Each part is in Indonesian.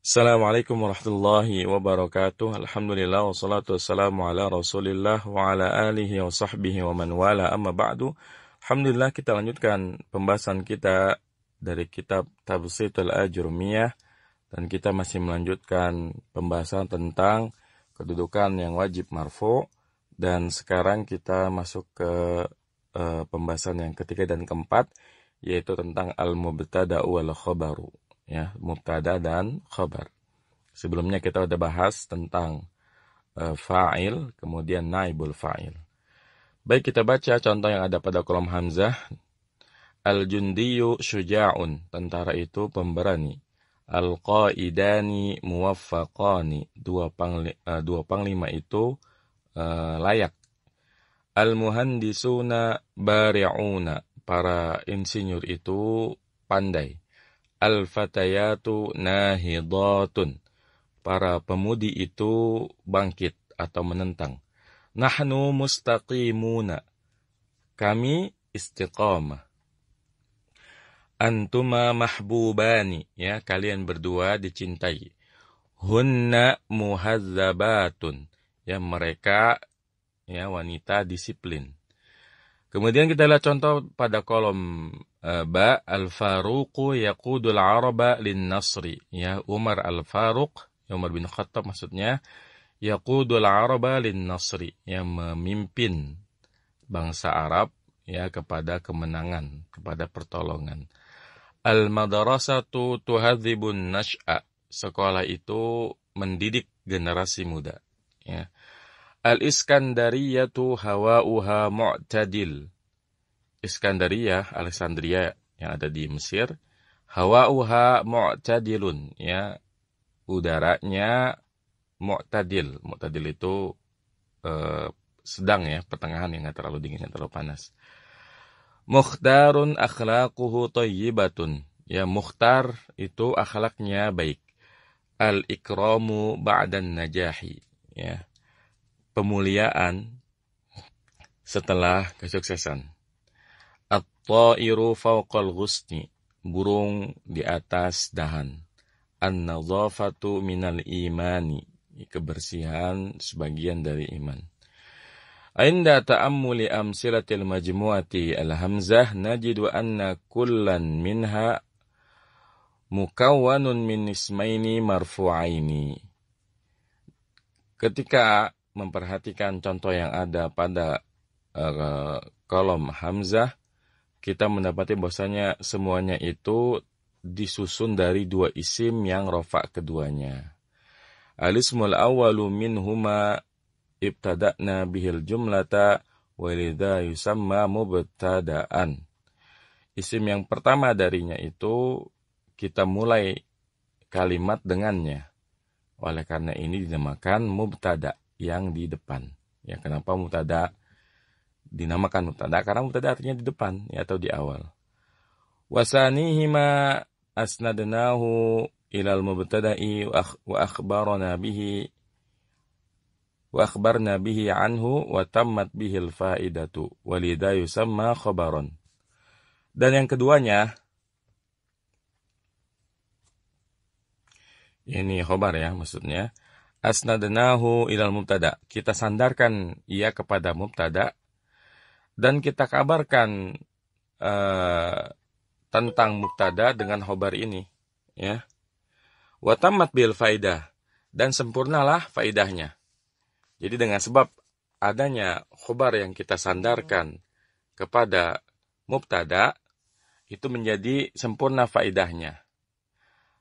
Assalamualaikum warahmatullahi wabarakatuh. Alhamdulillah wassalatu wassalamu ala Rasulillah wa ala alihi wa sahbihi wa man wala amma ba'du. Alhamdulillah kita lanjutkan pembahasan kita dari kitab Tabsitul Ajrumiyah dan kita masih melanjutkan pembahasan tentang kedudukan yang wajib marfu dan sekarang kita masuk ke pembahasan yang ketiga dan keempat yaitu tentang al-mubtada'u wal khabaru. Ya, mubtada dan khabar. Sebelumnya kita udah bahas tentang fa'il, kemudian naibul fa'il. Baik, kita baca contoh yang ada pada kolom hamzah. Al-jundiyu syuja'un, tentara itu pemberani. Al-qaidani muwaffaqani, dua panglima itu layak. Al-muhandisuna bari'una, para insinyur itu pandai. Al-fatayatu nahidatun, para pemudi itu bangkit atau menentang. Nahnu mustaqimuna, kami istiqamah. Antuma mahbubani, ya, kalian berdua dicintai. Hunna muhazzabatun, ya, mereka ya wanita disiplin. Kemudian kita lihat contoh pada kolom ba, Al-Faruqu yaqudul araba lin nasri. Ya, Umar Al-Faruq, Umar bin Khattab maksudnya, yaqudul araba lin nasri, yang memimpin bangsa Arab ya kepada kemenangan, kepada pertolongan. Al-madrasatu tuhadzibun nash'a, sekolah itu mendidik generasi muda. Ya. Al-Iskandariyatu hawa'uha mu'tadil. Iskandariyah, Alexandria yang ada di Mesir, hawa'uha mu'tadilun, ya, udaranya mu'tadil. Mu'tadil itu sedang ya, pertengahan, yang enggak terlalu dingin, enggak terlalu panas. Mukhtarun akhlaquhu thayyibatun, ya, mukhtar itu akhlaknya baik. Al-ikramu ba'dan najahi, ya, pemuliaan setelah kesuksesan. At-ta'iru fawqal ghusni, burung di atas dahan. An-nadhafatu minal imani, kebersihan sebagian dari iman. Inda ta'ammuli amsilatil majmu'ati al-hamzah najidu anna kullan minha mukawwanun min ismaini marfu'aini. Ketika memperhatikan contoh yang ada pada kolom hamzah, kita mendapati bahwasanya semuanya itu disusun dari dua isim yang rofa keduanya. Al-ismul awwalu minhuma ibtada'na bihil jumlata walidha yusamma mubtada'an. Isim yang pertama darinya itu kita mulai kalimat dengannya. Oleh karena ini dinamakan mubtada, yang di depan. Ya, kenapa mubtada dinamakan mubtada? Karena mubtada artinya di depan, ya, atau di awal. Wasanihima asnadnahu ilal mubtada'i wa akhbarna bihi anhu wa tammat bihil faidatu walidha yusamma khabaron. Dan yang keduanya, ini khobar ya maksudnya, asnadnahu ilal mubtada, kita sandarkan ia kepada mubtada dan kita kabarkan tentang mubtada dengan khobar ini, ya. Wa tammat bil faidah, dan sempurnalah faidahnya. Jadi dengan sebab adanya khobar yang kita sandarkan kepada mubtada, itu menjadi sempurna faidahnya.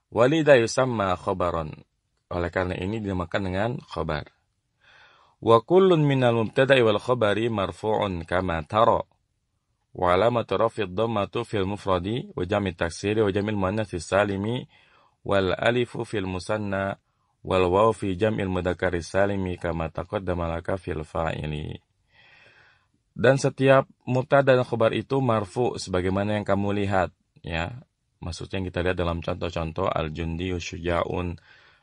Walidha yusamma khabaron, oleh karena ini dinamakan dengan khabar. Wa kullun minal mubtada'i wal khabari marfu'un kama tara. Wa alamatu raf'id dhammatu fil mufradi wa jam'i taksiri wa jam'il muannats salimi wal alifu fil musanna wal waw fi jam'il mudzakkar salimi kama taqaddama laka fil fa'ili. Dan setiap mubtada dan khabar itu marfu sebagaimana yang kamu lihat, ya. Maksudnya yang kita lihat dalam contoh-contoh al-jundiyu syuja'un,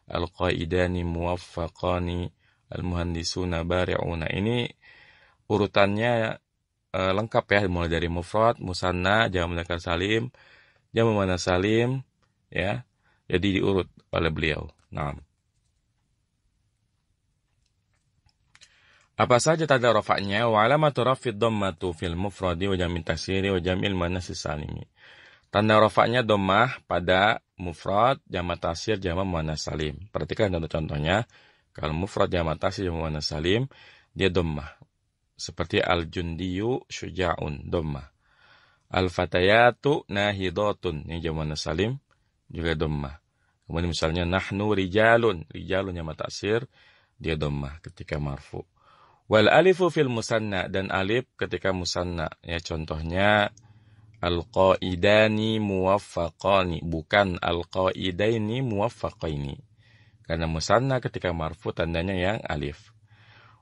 al-qaidani muwaffaqani, al-muhandisuna bari'una. Ini urutannya lengkap ya, mulai dari mufrad, musanna, jamak mudzakkar salim, jamak muannas salim, ya. Jadi diurut oleh beliau. Nah, apa saja tanda rafa'nya? Wa alamatu rafid dhammatu fil mufradi wa jam'il taksiri wa jam'il muannas salimi. Tanda rafa'nya dhammah pada mufrad, jamak taksir, jamak muannas salim. Perhatikan contoh-contohnya. Kalau mufrad, jamak taksir, jamak muannas salim, dia dhammah. Seperti al-jundiyu syuja'un, dhammah. Al-fatayatu nahidatun, ini jamak muannas salim, juga dhammah. Kemudian misalnya nahnu rijalun, rijalun jamak taksir, dia dhammah ketika marfu. Wal alifu fil musanna, dan alif ketika musanna. Ya, contohnya al-qaidani muwaffaqani, bukan al-qaidaini muwaffaqaini. Karena musanna ketika marfu tandanya yang alif.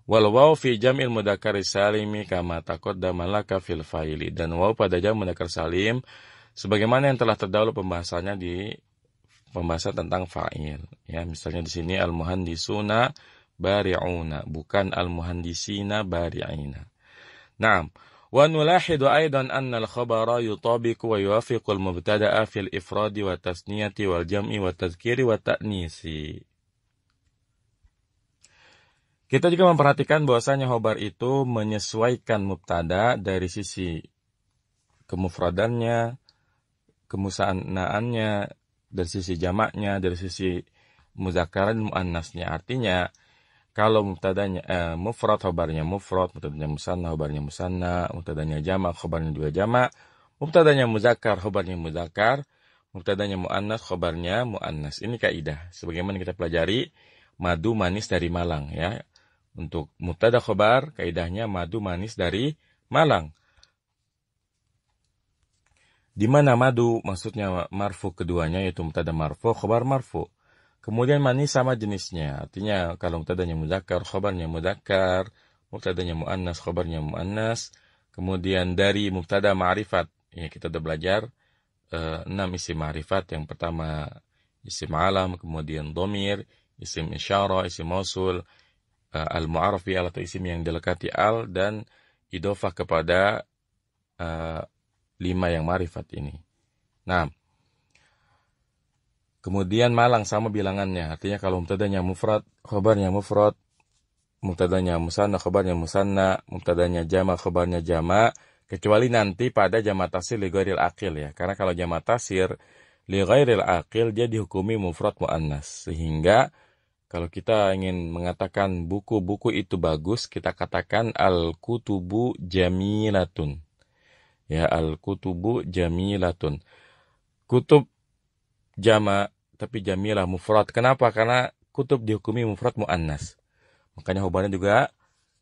Wal waw fi jam'il mudzakkar salimi kama taqaddama laka fil fa'ili, dan waw pada jam mudzakkar salim sebagaimana yang telah terdahulu pembahasannya di pembahasan tentang fa'il. Ya, misalnya di sini al-muhandisuna bari'una, bukan al-muhandisina bari'ina. Naam. Wa nulahidu aidan anna al-khabara yutabiqu wa yuwafiqu al-mubtada'a fil ifradi wa tasniyati wal jam'i wa tadhkiri wa ta'nisi. Kita juga memperhatikan bahwasanya khobar itu menyesuaikan mubtada dari sisi kemufradannya, kemusanaannya, dari sisi jamaknya, dari sisi mudzakkar dan muannasnya. Artinya kalau mubtadanya mufrad, khobarnya mufrad, mubtadanya musanna, khobarnya musanna, mubtadanya jamak, khobarnya juga jamak, mubtadanya muzakkar, khobarnya muzakkar, mubtadanya muannas, khobarnya muannas. Ini kaidah sebagaimana kita pelajari madu manis dari Malang, ya. Untuk mubtada khobar kaidahnya madu manis dari Malang. Di mana madu maksudnya marfu keduanya, yaitu mubtada marfu, khobar marfu. Kemudian manis sama jenisnya. Artinya kalau mubtadanya muzakkar, khobarnya muzakkar, mubtadanya muannas, khobarnya muannas. Kemudian dari mubtada ma'rifat, ya kita sudah belajar 6 isim ma'rifat. Yang pertama isim alam, kemudian dhamir, isim isyarah, isim mausul, al-mu'arraf bi al, atau isim yang dilekati al, dan idhofah kepada 5 yang ma'rifat ini. Nah, kemudian malang sama bilangannya. Artinya kalau mubtadanya mufrad, khabarnya mufrad, mubtadanya musanna, khabarnya musanna, mubtadanya jamak, khabarnya jamak, kecuali nanti pada jamak taksir li ghairil aqil, ya. Karena kalau jamak taksir li ghairil aqil dia dihukumi mufrad muannas. Sehingga kalau kita ingin mengatakan buku-buku itu bagus, kita katakan al-kutubu jamilatun. Ya, al-kutubu jamilatun. Kutub jamak tapi jamilah mufrad. Kenapa? Karena kutub dihukumi mufrad muannas. Makanya khobarnya juga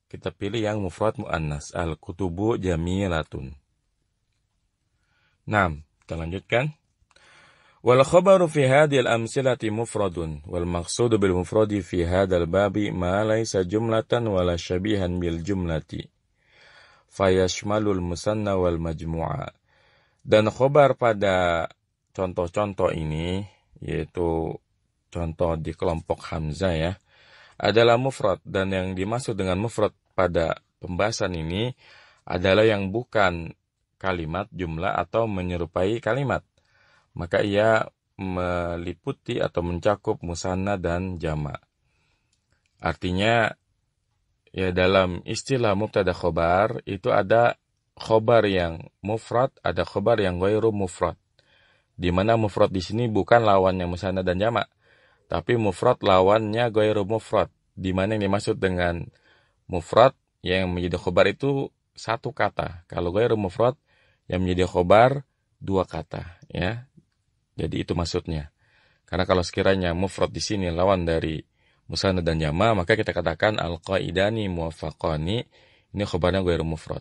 kita pilih yang mufrad muannas. Al-kutubu jamilatun. Nah, kita lanjutkan. Wal khabaru fi hadhihi al-amsilati mufradun wal maqsudu bil mufradi fi hadzal babi ma laysa jumlatan wala syabihan bil jumlati. Fayashmalul musanna wal majmu'a. Dan khobar pada contoh-contoh ini, yaitu contoh di kelompok hamzah, ya, adalah mufrad. Dan yang dimaksud dengan mufrad pada pembahasan ini adalah yang bukan kalimat, jumlah, atau menyerupai kalimat. Maka ia meliputi atau mencakup musanna dan jamak. Artinya, ya, dalam istilah mubtada khobar itu ada khobar yang mufrad, ada khobar yang ghairu mufrad. Di mana mufrad di sini bukan lawannya musanna dan jamak, tapi mufrad lawannya ghairu mufrad. Di mana yang dimaksud dengan mufrad yang menjadi khobar itu satu kata. Kalau ghairu mufrad yang menjadi khobar 2 kata, ya. Jadi itu maksudnya. Karena kalau sekiranya mufrad di sini lawan dari musanna dan jamak, maka kita katakan al-qaidani muwaffaqani, ini khobarnya ghairu mufrad.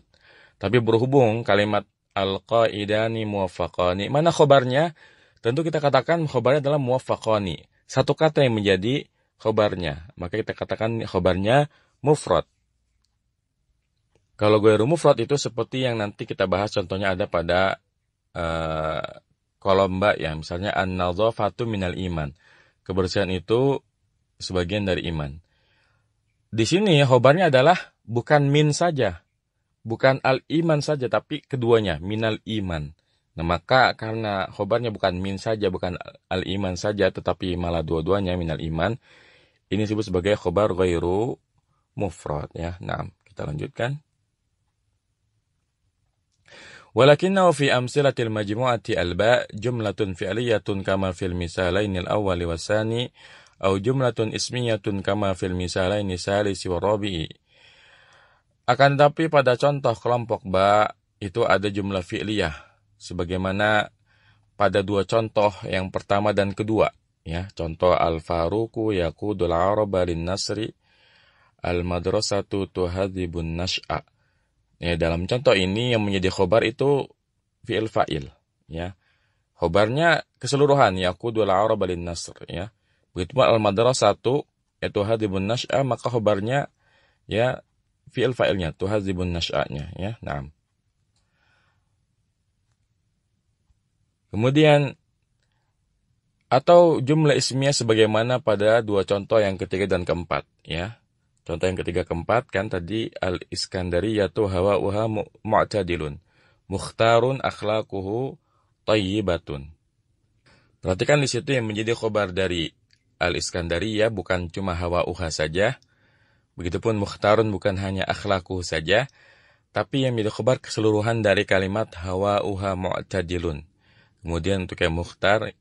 Tapi berhubung kalimat al-qaidani muwaffaqani, mana khobarnya? Tentu kita katakan khobarnya adalah muwaffaqani. Satu kata yang menjadi khobarnya. Maka kita katakan khobarnya mufrad. Kalau ghairu mufrad itu seperti yang nanti kita bahas, contohnya ada pada kolom mbak, ya. Misalnya an-nadhafatu minal iman. Kebersihan itu sebagian dari iman. Di sini khobarnya adalah bukan min saja. Bukan al-iman saja, tapi keduanya, minal iman. Nah, maka karena khobarnya bukan min saja, bukan al-iman saja, tetapi malah dua-duanya minal iman, ini disebut sebagai khobar ghairu mufrad ya. Nah, kita lanjutkan. Walakinnahu fi amsilatil majmu'ati al-ba' jumlatun fi'liyatun kama fil misalaini al-awwali wasani au jumlatun ismiyatun kama fil misalaini salisi wa rabi'i. Akan tetapi pada contoh kelompok ba itu ada jumlah fi'liyah sebagaimana pada dua contoh yang pertama dan kedua ya. Contoh al-faruqu yaqudul araba lin nasri al-madrasatu tuhadzibun nash'a. Ya, dalam contoh ini yang menjadi khobar itu fi'il fa'il ya. Khobarnya keseluruhan yaqudul araba lin nasr ya. Begitu al-madrasatu yaitu hadibun nash'a, maka khobarnya ya fi'il fa'ilnya tuhadzibun nash'anya ya. Nah. Kemudian atau jumlah ismiyah sebagaimana pada dua contoh yang ketiga dan keempat ya. Contoh yang ketiga keempat kan tadi al-Iskandariyatu hawa'uha mu'tadilun. Mukhtarun akhlaquhu thayyibatun. Perhatikan di situ yang menjadi khobar dari al-Iskandariyah bukan cuma hawa'uha saja. Begitupun mukhtarun bukan hanya akhlaquhu saja, tapi yang menjadi khobar keseluruhan dari kalimat hawa'uha mu'tadilun. Kemudian untuk yang mukhtar,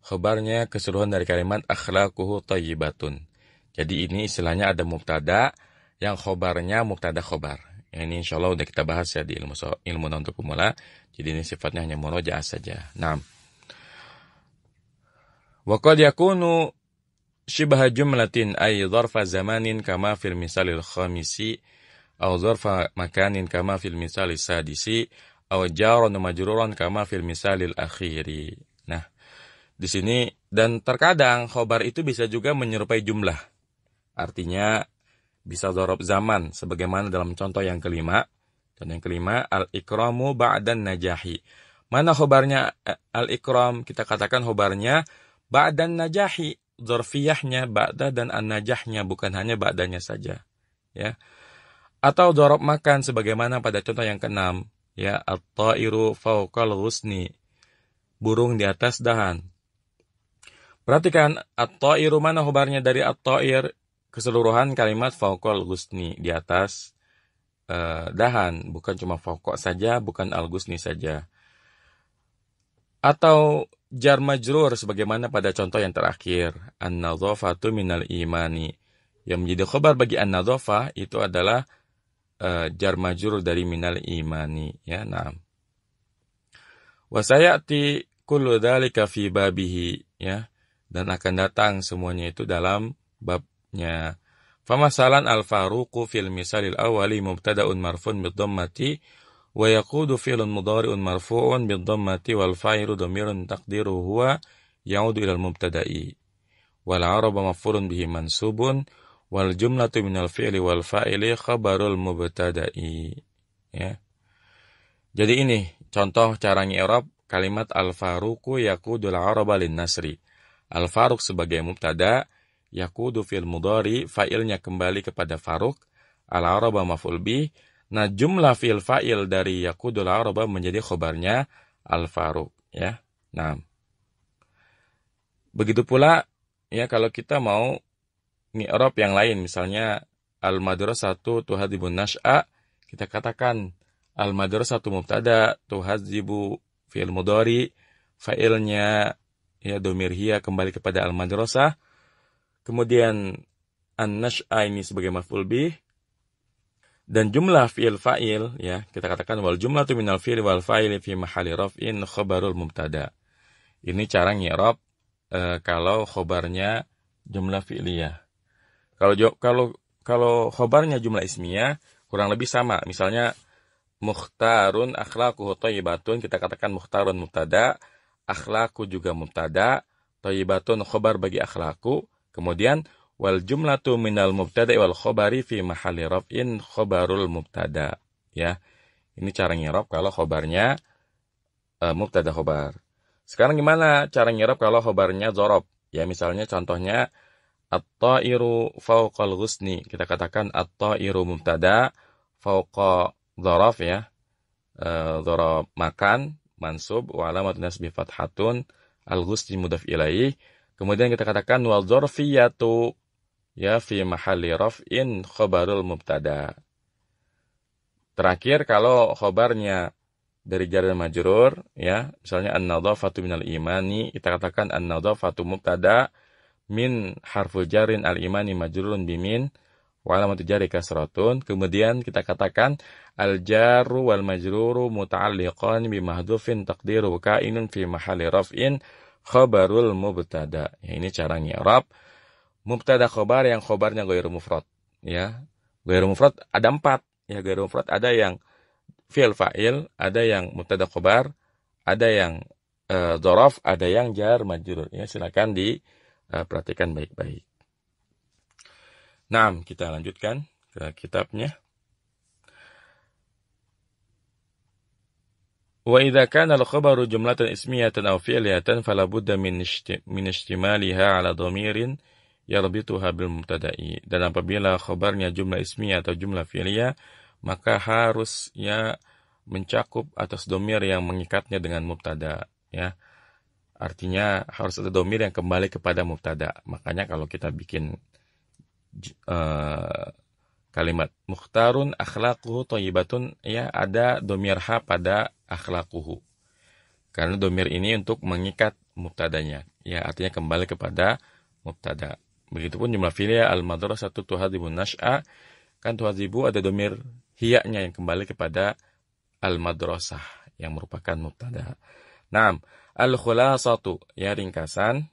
khobarnya keseluruhan dari kalimat akhlaquhu thayyibatun. Jadi ini istilahnya ada mubtada yang khobarnya mubtada khobar. Ini insya Allah udah kita bahas ya di ilmu untuk pemula. Jadi ini sifatnya hanya murojaah saja. Nah, wa qad yakunu shibha jumlatin ay dharfa zamanin kama fil misalil khamisi aw dharfa makanin kama fil misalis sadisi aw jaran majruran kama fil misalil akhiri. Nah, di sini dan terkadang khobar itu bisa juga menyerupai jumlah. Artinya bisa dzaraf zaman sebagaimana dalam contoh yang kelima. Contoh yang kelima al-ikramu ba'dan najahi. Mana khobarnya al-ikram? Kita katakan khobarnya ba'dan najahi. Dzarfiyahnya ba'da dan an-najahnya bukan hanya ba'danya saja. Ya. Atau dzaraf makan sebagaimana pada contoh yang keenam, ya at-ta'iru fawqal ghusni. Burung di atas dahan. Perhatikan at-ta'iru, mana khobarnya dari at-ta'ir? Keseluruhan kalimat fawqal ghusni, di atas dahan, bukan cuma fawqa saja, bukan al-ghusni saja. Atau jar majrur sebagaimana pada contoh yang terakhir, an-nadhafatu minal imani. Yang menjadi khabar bagi an-nadhafah itu adalah jar majrur dari minal imani ya. Nah, wa sayati kullu dzalika fi babihi ya, dan akan datang semuanya itu dalam babnya. Famasalan al-faruqu fil misalil awali mubtada'un marfu'un bid-dhammati wa yaqudu fi'lun mudhari'un marfu'un bid-dhammati wal fa'ilu dhamirun taqdiruhu huwa ya'udu ila al-mubtada'i wal 'arabu maf'ulun bihi mansubun wal jumlatu minal fi'li wal fa'ili khabarul mubtada'i ya. Jadi ini contoh cara ngi'rab kalimat al-faruqu yaqudul 'araba lin-nasri. Al-faruq sebagai mubtada, yaqudu fil mudhari, fa'ilnya kembali kepada faruq, al-'araba maf'ul bih. Nah, jumlah fi'il fa'il dari yaqudul 'araba menjadi khobarnya al-faruq ya. Nah, begitu pula ya kalau kita mau ngi'rab yang lain, misalnya al-madrasatu tuhadzibun nash'a, kita katakan al-madrasatu mubtada, tuhadzibu fi'il mudhari, fa'ilnya ya domir hiya kembali kepada al-madrasah. Kemudian an-nash'a ini sebagai maf'ul bih. Dan jumlah fi'il fa'il ya, kita katakan wal jumlatu minal fi'li wal fa'ili fi mahalli raf'in khabarul mubtada. Ini cara ngi'rab kalau khobarnya jumlah fi'liyah. Kalau khobarnya jumlah ismiyah kurang lebih sama. Misalnya mukhtarun akhlaquhu thayyibatun, kita katakan mukhtarun mubtada, akhlaqu juga mubtada, thayyibatun khobar bagi akhlaqu. Kemudian wal jumlatu minal mubtada wal khobari fi mahalli raf'in khobarul mubtada ya. Ini cara ngi'rab kalau khobarnya mubtada khobar. Sekarang gimana cara ngi'rab kalau khobarnya dzaraf? Ya misalnya contohnya at-ta'iru fawqal ghusni. Kita katakan at-ta'iru mubtada, fawqa dzaraf ya. Dzaraf makan, mansub wa alamatun nasbi fathatun al-ghusli mudhaf ilaih. Kemudian kita katakan wal dzarfiyatu ya fi mahalli raf'in khabarul mubtada. Terakhir kalau khabarnya dari jar dan majrur ya, misalnya an-nadhafatu minal imani, kita katakan an-nadhafatu mubtada min harful jarin al-imani majrurun bimin wa alamatu jarri kasratun. Kemudian kita katakan al-jarru wal majruru muta'alliqan bi mahdhufin taqdiru kainun fi mahalli raf'in khabarul mubtada. Ya, ini cara ngi'rab mubtada khabar yang khabarnya ghairu mufrad ya. Ghairu mufrad ada 4 ya, ghairu mufrad ada yang fi'il fa'il, ada yang mubtada khabar, ada yang dzaraf, ada yang jar majrur. Ya, silakan perhatikan baik-baik. Nah, kita lanjutkan ke kitabnya. Wa idza kana al-khabaru jumlatan ismiyatan aw fi'liyatan fala budda min ihtimaliha 'ala dhamirin yarbituha bil mubtada'i. Dan apabila khabarnya jumlah ismiyah atau jumlah fi'liyah, maka harus ya mencakup atas dhamir yang mengikatnya dengan mubtada ya. Artinya harus ada dhamir yang kembali kepada mubtada. Makanya kalau kita bikin kalimat mukhtarun akhlaquhu thayyibatun ya, ada dhamir ha pada akhlaquhu. Karena dhamir ini untuk mengikat mubtadanya ya, artinya kembali kepada mubtada. Begitupun jumlah fi'liyah al-madrasatu tuhadzibun nash'a, kan tuhdzibu ada dhamir hiyanya yang kembali kepada al-madrasah yang merupakan mubtada. Naam, al-khulasatu ya ringkasan.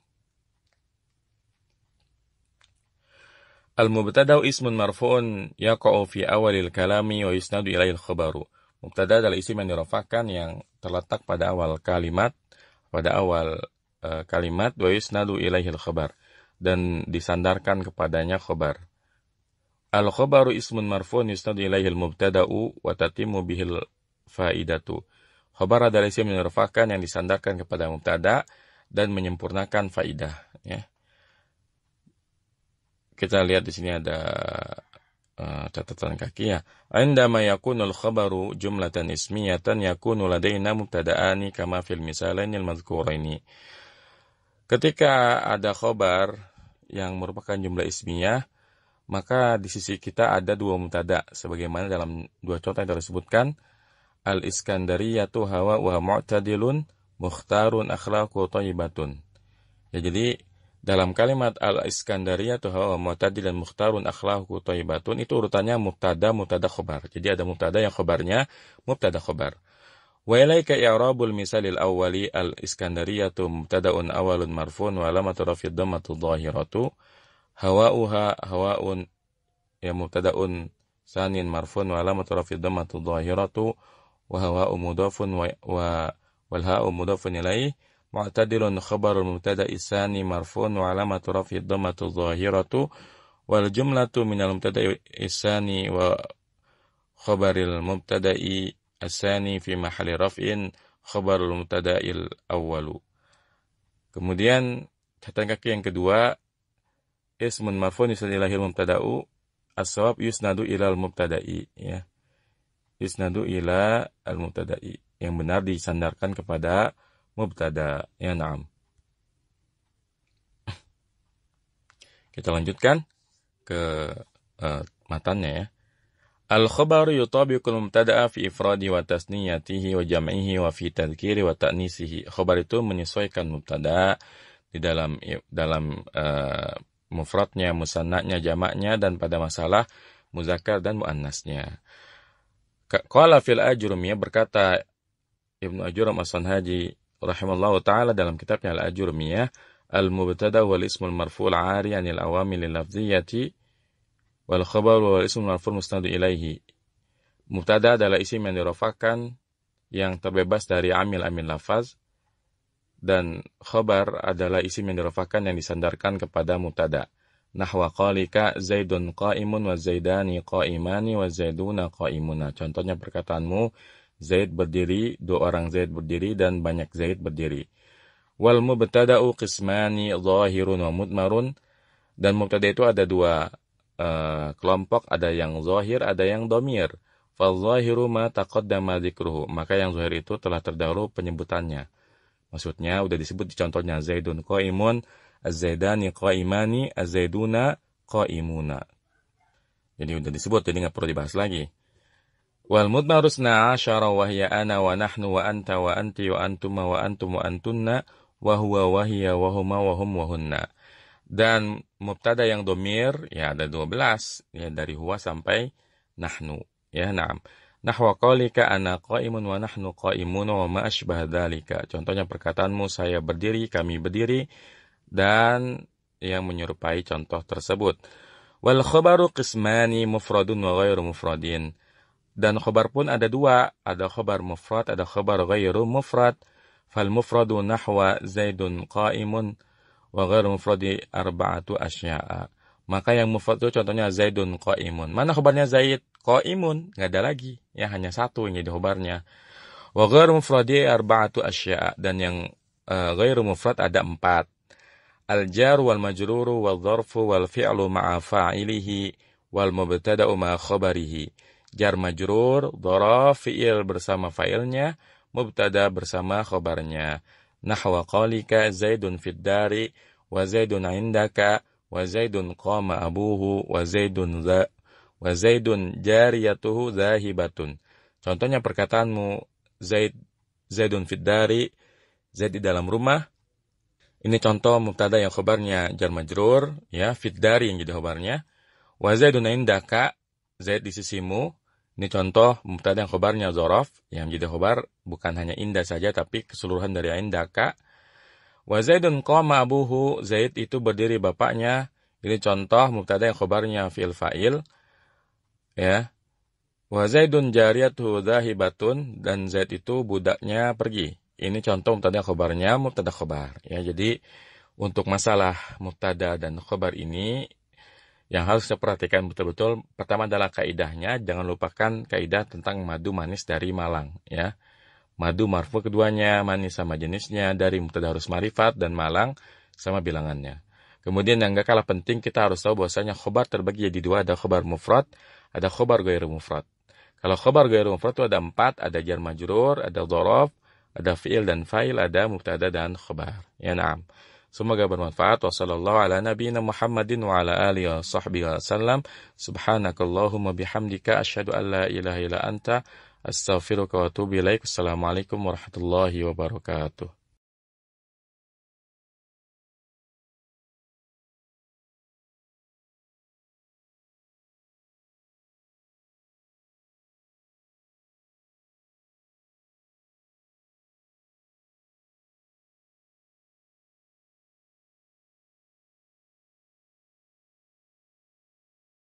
Al-mubtada'u ismun marfu'un yaqa'u fi awalil kalami wa yusnadu ilaihil khabaru. Mubtada adalah isim yang dirafa'kan yang terletak pada awal kalimat, wa yusnadu ilaihil khabar, dan disandarkan kepadanya khabar. Al-khabaru ismun marfu'un yusnadu ilaihil mubtada'u wa tatimmu bihil faidatu. Khabar adalah isim yang dirafa'kan yang disandarkan kepada mubtada dan menyempurnakan faidah ya. Kita lihat di sini ada catatan kaki ya. Indama yakunul khabaru jumlatan ismiyatan yakunu ladaina mubtada'ani kama fil misalainil madhkuraini. Ketika ada khabar yang merupakan jumlah ismiyah, maka di sisi kita ada 2 mubtada sebagaimana dalam 2 contoh yang tersebutkan. Al-Iskandariyatu hawa wa mu'tadilun mukhtarun akhlaqu thayyibatun. Ya, jadi dalam kalimat al-Iskandariyatu hawa wa mu'tadilun mukhtarun akhlaqu thayyibatun itu urutannya mubtada khabar. Jadi ada mubtada yang khabarnya mubtada khabar. Wa ilaika i'rabul misalil awwali al-Iskandariyatu mubtada'un awalun marfu'un wa alamatu raf'i dhammatu dhahiratu hawa'uha hawa'un ya mubtada'un sanin marfu'un wa alamatu raf'i dhammatu dhahiratu wa hawa'u mudhafun wa wal ha'u mudhafun ilaih mu'tadilun khabarul mubtada'i sani marfu'un wa alamatu raf'i dhammatu dhahiratu wal jumlatu minal mubtada'i sani wa khabaril mubtada'i asani fi mahalli raf'in khabarul mubtada'il awwalu. Kemudian catatan kaki yang kedua, ismun marfu'un yusnadu ilahil mubtada'u as-sawab yusnadu ilal mubtada'i ya. Yusnadu ila al-mubtada'i, yang benar disandarkan kepada mubtada ya. Naam. Kita lanjutkan ke matannya ya. Al-khabaru yutabiqul mubtada'a fi ifradi wa tasniyatihi wa jam'ihi wa fi tadhkiri wa ta'nisihi. Khabar itu menyesuaikan mubtada di dalam mufradnya, musannaknya, jamaknya, dan pada masalah muzakkar dan muannasnya. Qala fil ajrumiyah, berkata Ibnu Ajurrum As-Sanhaji rahimallahu ta'ala dalam kitabnya Al-Ajrumiyah, al-mubtada wal ismul marfu'ul 'ari 'anil awamil lafziyyati wal khabar wal ismul marfu' mustadu ilaihi. Mubtada adalah isim yang dirafa'kan yang terbebas dari amil-amil lafaz, dan khabar adalah isim yang dirafa'kan yang disandarkan kepada mubtada. Nahwa qalika Zaidun qa'imun wa Zaidani qa'imani wa Zaiduna qa'imuna. Contohnya perkataanmu, Zaid berdiri, 2 orang Zaid berdiri, dan banyak Zaid berdiri. Wal mubtada'u qismani zahirun wa mudmarun. Dan mubtada itu ada 2 kelompok, ada yang zahir, ada yang dhamir. Fadzahiru ma taqaddama dzikruhu. Maka yang zahir itu telah terdahulu penyebutannya. Maksudnya udah disebut di contohnya Zaidun qaimun, Az-Zaidani qaimani, Az-Zaiduna qaimuna. Jadi udah disebut, jadi nggak perlu dibahas lagi. Wal mudmaru 12 wa hiya ana wa nahnu wa anta wa anti wa antuma wa antum wa antunna wa huwa wa hiya wa huma wa hum wa hunna. Dan mubtada yang domir ya ada 12 ya dari huwa sampai nahnu ya na'am. Nahwa qaulika ana qaimun wa nahnu qaimun wa ma asbah dzalika. Contohnya perkataanmu saya berdiri, kami berdiri dan yang menyerupai contoh tersebut. Wal khabaru qismani mufradun wa ghairu mufradin. Dan khabar pun ada dua, ada khabar mufrad, ada khabar ghairu mufrad. Fal mufradu nahwa Zaidun qaimun wa ghairu mufradi arba'atu asya'a. Maka yang mufrad itu contohnya Zaidun qaimun. Mana khabarnya Zaid? Qaimun, enggak ada lagi, ya hanya satu yang jadi khabarnya. Wa ghairu mufradi arba'atu asya'a, dan yang ghairu mufrad ada 4. Al-jar wal majruru wal dharfu wal fi'lu ma'a fa'ilihi wal mubtada'u ma'a khabarihi. Jar majrur, dharaf, fi'il bersama fa'ilnya, mubtada bersama khabarnya. Nahwa qaulika Zaidun fid dari wa Zaidun indaka wa Zaidun qama abuhu wa Zaidun jariyatuhu zahibatun. Contohnya perkataanmu Zaidun fid dari, Zaid di dalam rumah. Ini contoh mubtada yang khabarnya jar majrur, ya, fid dari yang jadi khabarnya. Wa Zaidun indaka, Zaid di sisimu. Ini contoh mubtada yang khabarnya dzaraf, yang jadi khabar bukan hanya inda saja tapi keseluruhan dari indaka. Wa Zaidun qama abuhu, Zaid itu berdiri bapaknya. Ini contoh mubtada yang khabarnya fi'il fa'il. Ya. Wa Zaidun jariyatuhu dhahibatun, dan Zaid itu budaknya pergi. Ini contoh mubtada khabarnya mubtada khabar. Ya, jadi untuk masalah mubtada dan khabar ini yang harus kita perhatikan betul-betul, pertama adalah kaidahnya, jangan lupakan kaidah tentang madu manis dari malang, ya. Madu marfu keduanya, manis sama jenisnya, dari mubtada harus ma'rifat, dan malang sama bilangannya. Kemudian yang gak kalah penting, kita harus tahu bahwasanya khabar terbagi jadi 2, ada khabar mufrad, ada khabar ghairu mufrad. Kalau khabar ghairu mufrad itu ada 4, ada jar majrur, ada dzaraf, ada fi'il dan fa'il, ada mubtada dan khabar. Ya na'am. Semoga bermanfaat. Wassallallahu ala nabiyina Muhammadin wa ala alihi wa sahbihi wasallam. Subhanakallahumma bihamdika asyhadu an la ilaha illa anta astaghfiruka wa atubu ilaik. Assalamualaikum warahmatullahi wabarakatuh.